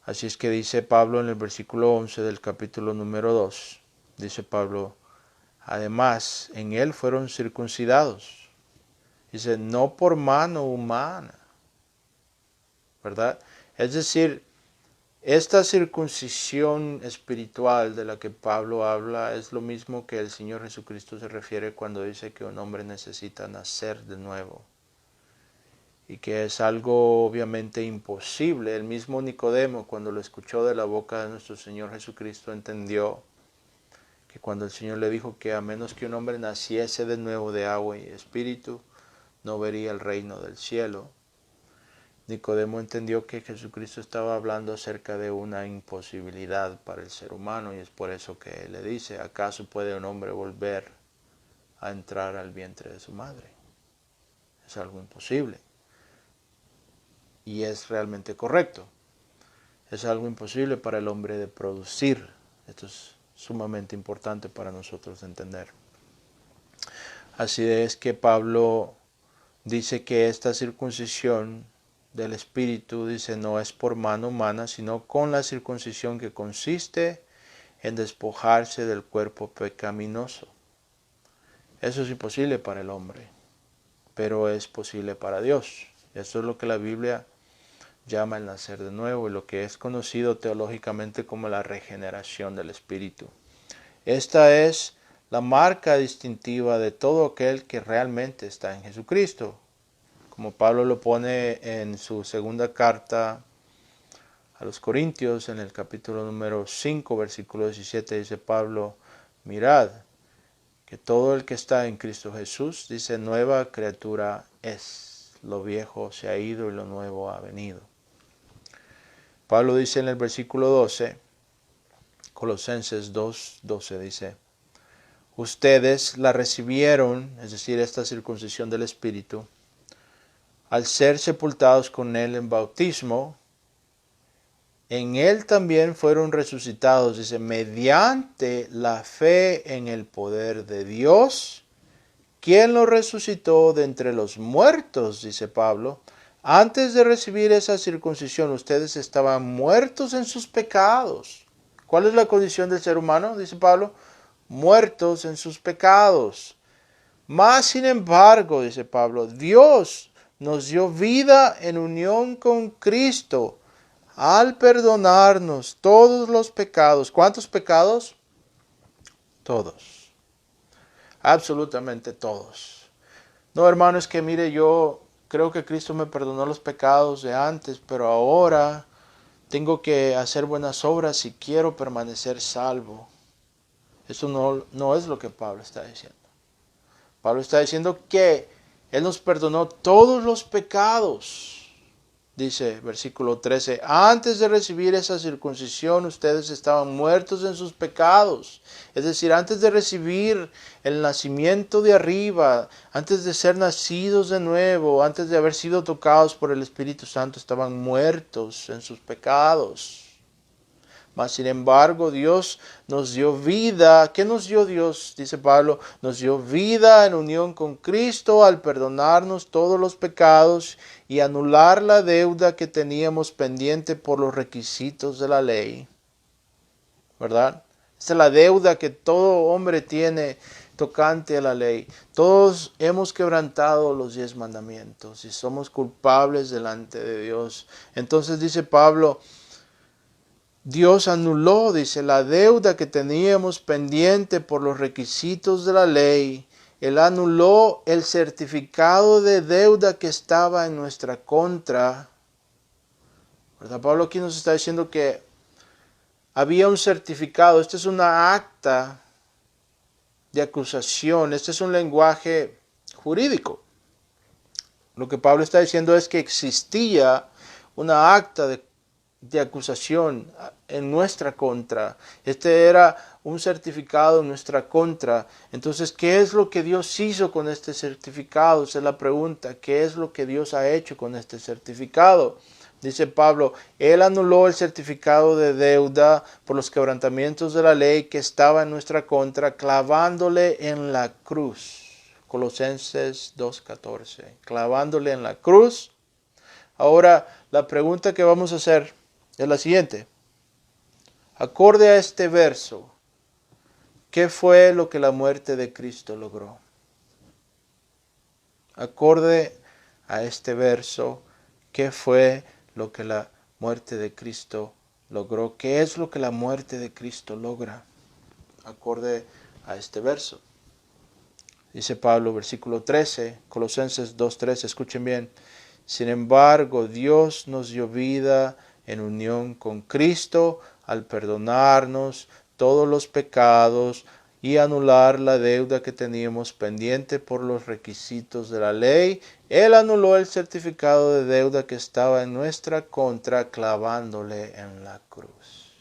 Así es que dice Pablo en el versículo 11 del capítulo número 2, dice Pablo, además en él fueron circuncidados. Dice, no por mano humana, ¿verdad? Es decir, esta circuncisión espiritual de la que Pablo habla es lo mismo que el Señor Jesucristo se refiere cuando dice que un hombre necesita nacer de nuevo. Y que es algo obviamente imposible. El mismo Nicodemo, cuando lo escuchó de la boca de nuestro Señor Jesucristo, entendió que cuando el Señor le dijo que a menos que un hombre naciese de nuevo de agua y espíritu, no vería el reino del cielo. Nicodemo entendió que Jesucristo estaba hablando acerca de una imposibilidad para el ser humano y es por eso que le dice, ¿acaso puede un hombre volver a entrar al vientre de su madre? Es algo imposible. Y es realmente correcto. Es algo imposible para el hombre de producir. Esto es sumamente importante para nosotros entender. Así es que Pablo dice que esta circuncisión del Espíritu, dice, no es por mano humana, sino con la circuncisión que consiste en despojarse del cuerpo pecaminoso. Eso es imposible para el hombre, pero es posible para Dios. Eso es lo que la Biblia llama el nacer de nuevo y lo que es conocido teológicamente como la regeneración del Espíritu. Esta es la marca distintiva de todo aquel que realmente está en Jesucristo. Como Pablo lo pone en su segunda carta a los Corintios, en el capítulo número 5, versículo 17, dice Pablo, mirad, que todo el que está en Cristo Jesús, dice, nueva criatura es. Lo viejo se ha ido y lo nuevo ha venido. Pablo dice en el versículo 12, Colosenses 2:12 dice, ustedes la recibieron, es decir, esta circuncisión del Espíritu, al ser sepultados con él en bautismo, en él también fueron resucitados, dice, mediante la fe en el poder de Dios, quien lo resucitó de entre los muertos, dice Pablo. Antes de recibir esa circuncisión, ustedes estaban muertos en sus pecados. ¿Cuál es la condición del ser humano? Dice Pablo, muertos en sus pecados. Mas, sin embargo, dice Pablo, Dios nos dio vida en unión con Cristo al perdonarnos todos los pecados. ¿Cuántos pecados? Todos. Absolutamente todos. No, hermano, es que mire, yo creo que Cristo me perdonó los pecados de antes, pero ahora tengo que hacer buenas obras si quiero permanecer salvo. Eso no es lo que Pablo está diciendo. Pablo está diciendo que Él nos perdonó todos los pecados. Dice versículo 13, antes de recibir esa circuncisión ustedes estaban muertos en sus pecados. Es decir, antes de recibir el nacimiento de arriba, antes de ser nacidos de nuevo, antes de haber sido tocados por el Espíritu Santo, estaban muertos en sus pecados. Mas sin embargo Dios nos dio vida. ¿Qué nos dio Dios? Dice Pablo, nos dio vida en unión con Cristo al perdonarnos todos los pecados y anular la deuda que teníamos pendiente por los requisitos de la ley. ¿Verdad? Esta es la deuda que todo hombre tiene tocante a la ley. Todos hemos quebrantado los 10 mandamientos y somos culpables delante de Dios. Entonces dice Pablo, Dios anuló, dice, la deuda que teníamos pendiente por los requisitos de la ley. Él anuló el certificado de deuda que estaba en nuestra contra. ¿Verdad? Pablo aquí nos está diciendo que había un certificado. Este es una acta de acusación. Este es un lenguaje jurídico. Lo que Pablo está diciendo es que existía una acta de acusación en nuestra contra. Este era un certificado en nuestra contra. Entonces, ¿qué es lo que Dios hizo con este certificado? Esa es la pregunta. ¿Qué es lo que Dios ha hecho con este certificado? Dice Pablo, Él anuló el certificado de deuda por los quebrantamientos de la ley que estaba en nuestra contra, clavándole en la cruz. Colosenses 2:14. Clavándole en la cruz. Ahora, la pregunta que vamos a hacer es la siguiente. Acorde a este verso, ¿qué fue lo que la muerte de Cristo logró? Acorde a este verso, ¿qué fue lo que la muerte de Cristo logró? ¿Qué es lo que la muerte de Cristo logra? Acorde a este verso. Dice Pablo, versículo 13, Colosenses 2:13, escuchen bien. Sin embargo, Dios nos dio vida en unión con Cristo al perdonarnos todos los pecados y anular la deuda que teníamos pendiente por los requisitos de la ley. Él anuló el certificado de deuda que estaba en nuestra contra, clavándole en la cruz.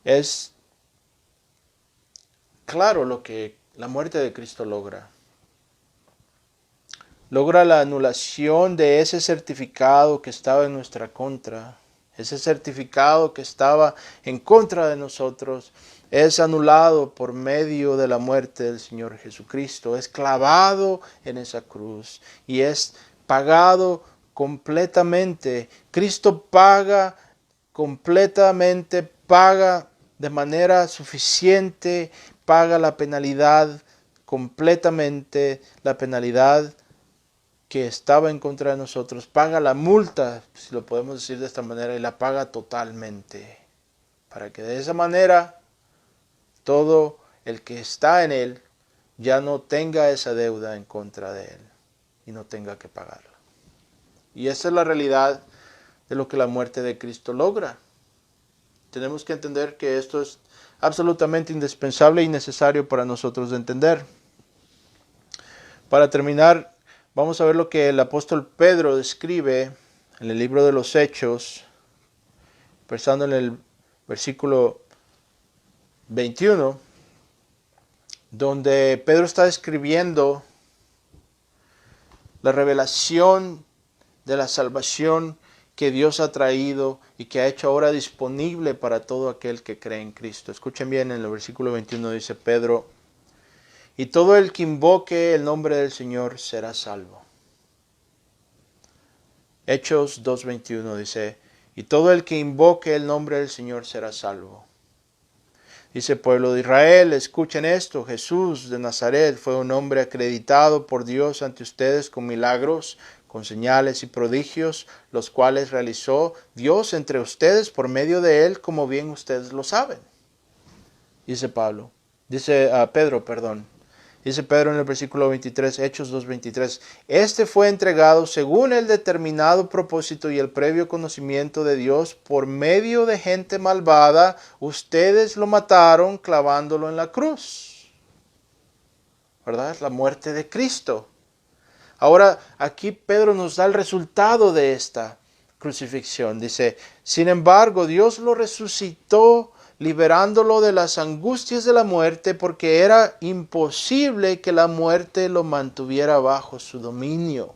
Es claro lo que la muerte de Cristo logra. Logra la anulación de ese certificado que estaba en nuestra contra. Ese certificado que estaba en contra de nosotros es anulado por medio de la muerte del Señor Jesucristo. Es clavado en esa cruz y es pagado completamente. Cristo paga completamente, paga de manera suficiente, paga la penalidad completamente, la penalidad que estaba en contra de nosotros, paga la multa, si lo podemos decir de esta manera, y la paga totalmente, para que de esa manera todo el que está en Él ya no tenga esa deuda en contra de Él y no tenga que pagarla. Y esa es la realidad de lo que la muerte de Cristo logra. Tenemos que entender que esto es absolutamente indispensable y necesario para nosotros de entender. Para terminar, vamos a ver lo que el apóstol Pedro describe en el libro de los Hechos, empezando en el versículo 21, donde Pedro está describiendo la revelación de la salvación que Dios ha traído y que ha hecho ahora disponible para todo aquel que cree en Cristo. Escuchen bien, en el versículo 21 dice Pedro, y todo el que invoque el nombre del Señor será salvo. Hechos 2:21 dice, y todo el que invoque el nombre del Señor será salvo. Dice, pueblo de Israel, escuchen esto, Jesús de Nazaret fue un hombre acreditado por Dios ante ustedes con milagros, con señales y prodigios, los cuales realizó Dios entre ustedes por medio de él, como bien ustedes lo saben. dice Pablo. Dice Pedro, perdón. Dice Pedro en el versículo 23, Hechos 2:23. Este fue entregado según el determinado propósito y el previo conocimiento de Dios por medio de gente malvada. Ustedes lo mataron clavándolo en la cruz. ¿Verdad? La muerte de Cristo. Ahora, aquí Pedro nos da el resultado de esta crucifixión. Dice, sin embargo, Dios lo resucitó liberándolo de las angustias de la muerte porque era imposible que la muerte lo mantuviera bajo su dominio.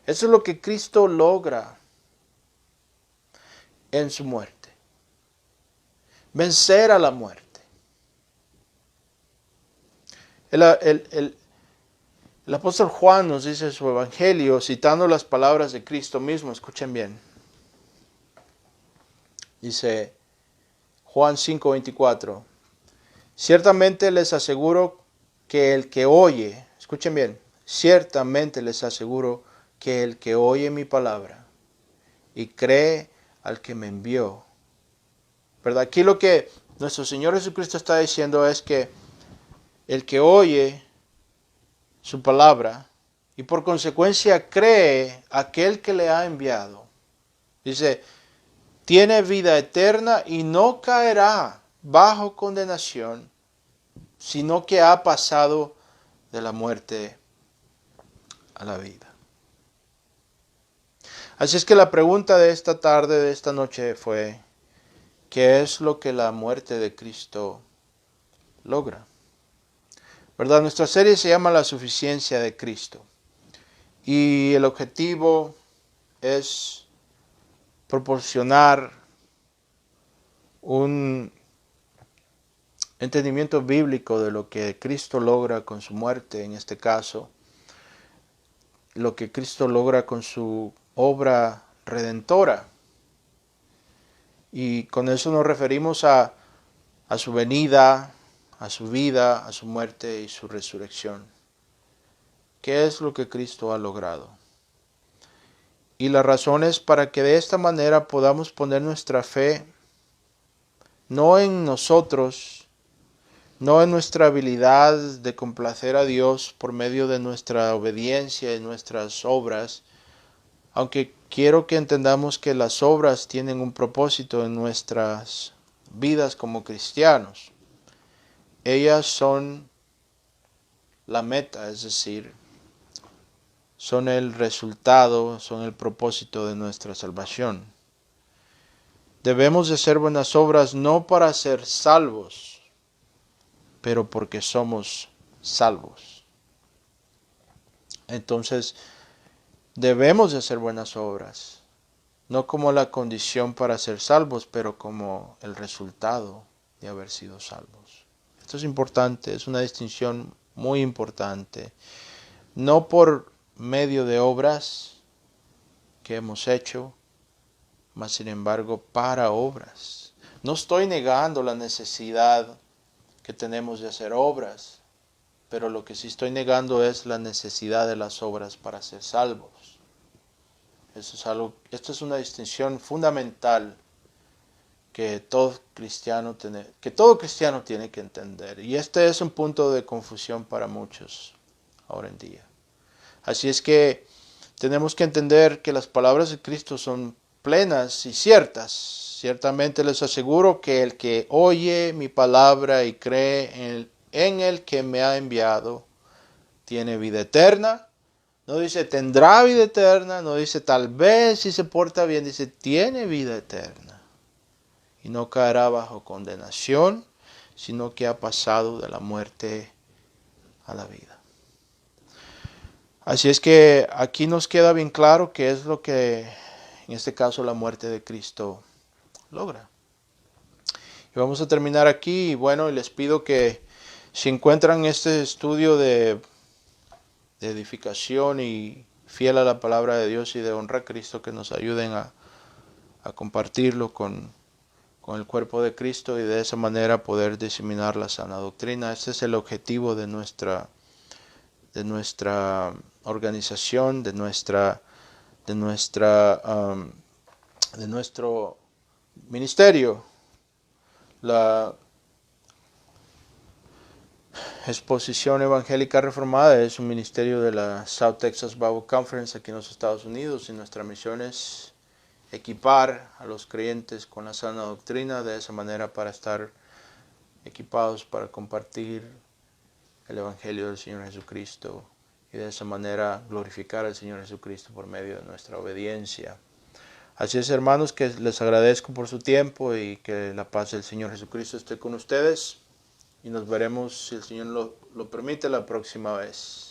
Eso es lo que Cristo logra en su muerte. Vencer a la muerte. El apóstol Juan nos dice en su evangelio, citando las palabras de Cristo mismo, escuchen bien. Dice Juan 5:24, ciertamente les aseguro que el que oye, escuchen bien, ciertamente les aseguro que el que oye mi palabra y cree al que me envió. ¿Verdad? Aquí lo que nuestro Señor Jesucristo está diciendo es que el que oye su palabra y por consecuencia cree aquel que le ha enviado, dice, tiene vida eterna y no caerá bajo condenación, sino que ha pasado de la muerte a la vida. Así es que la pregunta de esta tarde, de esta noche fue, ¿qué es lo que la muerte de Cristo logra? ¿Verdad? Nuestra serie se llama La suficiencia de Cristo. Y el objetivo es proporcionar un entendimiento bíblico de lo que Cristo logra con su muerte, en este caso, lo que Cristo logra con su obra redentora. Y con eso nos referimos a su venida, a su vida, a su muerte y su resurrección. ¿Qué es lo que Cristo ha logrado? Y la razón es para que de esta manera podamos poner nuestra fe no en nosotros, no en nuestra habilidad de complacer a Dios por medio de nuestra obediencia y nuestras obras, aunque quiero que entendamos que las obras tienen un propósito en nuestras vidas como cristianos. Ellas son la meta, es decir, son el resultado, son el propósito de nuestra salvación. Debemos de hacer buenas obras no para ser salvos, pero porque somos salvos. Entonces, debemos de hacer buenas obras, no como la condición para ser salvos, pero como el resultado de haber sido salvos. Esto es importante, es una distinción muy importante. No por medio de obras que hemos hecho, mas sin embargo para obras. No estoy negando la necesidad que tenemos de hacer obras, pero lo que sí estoy negando es la necesidad de las obras para ser salvos. Esto es una distinción fundamental que todo cristiano tiene que entender. Y este es un punto de confusión para muchos ahora en día. Así es que tenemos que entender que las palabras de Cristo son plenas y ciertas. Ciertamente les aseguro que el que oye mi palabra y cree en el que me ha enviado, tiene vida eterna. No dice tendrá vida eterna, no dice tal vez si se porta bien, dice tiene vida eterna. Y no caerá bajo condenación, sino que ha pasado de la muerte a la vida. Así es que aquí nos queda bien claro qué es lo que en este caso la muerte de Cristo logra. Y vamos a terminar aquí. Y bueno, les pido que si encuentran este estudio de edificación y fiel a la palabra de Dios y de honra a Cristo, que nos ayuden a compartirlo con el cuerpo de Cristo y de esa manera poder diseminar la sana doctrina. Este es el objetivo de nuestra organización, de nuestro ministerio. La Exposición Evangélica Reformada es un ministerio de la South Texas Bible Conference aquí en los Estados Unidos, y nuestra misión es equipar a los creyentes con la sana doctrina, de esa manera para estar equipados para compartir el Evangelio del Señor Jesucristo, y de esa manera glorificar al Señor Jesucristo por medio de nuestra obediencia. Así es, hermanos, que les agradezco por su tiempo y que la paz del Señor Jesucristo esté con ustedes. Y nos veremos, si el Señor lo permite, la próxima vez.